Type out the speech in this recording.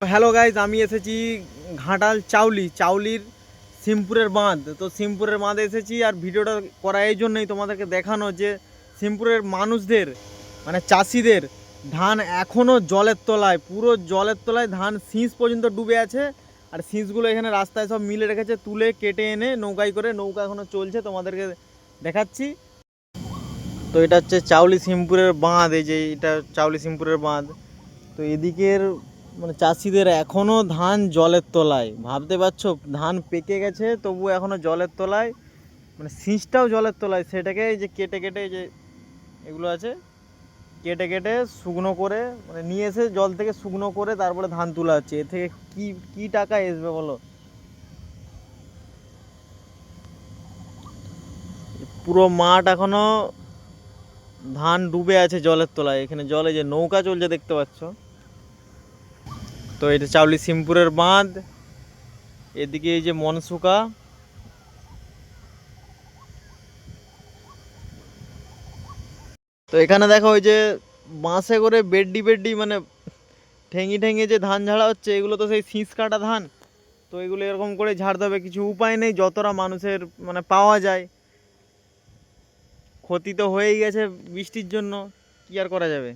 Hello guys, আমি এসেছি ঘাটাল চাউলির সিমপুরের বাঁধ। তো সিমপুরের বাঁধে এসেছি, আর ভিডিওটা করা এই জন্যই তোমাদেরকে দেখানো যে সিমপুরের মানুষদের মানে চাষিদের ধান এখনও জলের তলায়, পুরো জলের তলায় ধান শীষ পর্যন্ত ডুবে আছে। আর শীষগুলো এখানে রাস্তায় সব মিলে রেখেছে, তুলে কেটে এনে নৌকায় করে, নৌকা এখনও চলছে, তোমাদেরকে দেখাচ্ছি। তো এটা হচ্ছে সিমপুরের বাঁধ, এই যে এটা সিমপুরের বাঁধ। তো এদিকের মানে চাষিদের এখনও ধান জলের তলায়, ভাবতে পারছো, ধান পেকে গেছে তবু এখনও জলের তলায়, মানে শীষটাও জলের তলায়। সেটাকে এই যে কেটে কেটে, যে এগুলো আছে কেটে কেটে শুকনো করে, মানে নিয়ে এসে জল থেকে শুকনো করে তারপরে ধান তোলা হচ্ছে। এ থেকে কি কি টাকা আসবে বলো? পুরো মাঠ এখনো ধান ডুবে আছে জলের তলায়। এখানে জলে যে নৌকা চলছে দেখতে পাচ্ছ। তো এটা সিমপুরের বাঁধ। এদিকে এই যে মনসুকা। তো এখানে দেখো ওই যে বাঁশে করে বেড্ডি বেড্ডি, মানে ঠেঙি ঠেঙে যে ধান ঝাড়া হচ্ছে, এগুলো তো সেই শীষ কাটা ধান। তো এগুলো এরকম করে ঝাড়তে হবে, কিছু উপায় নেই, যতটা মানুষের মানে পাওয়া যায়। ক্ষতি তো হয়েই গেছে বৃষ্টির জন্য, কি আর করা যাবে।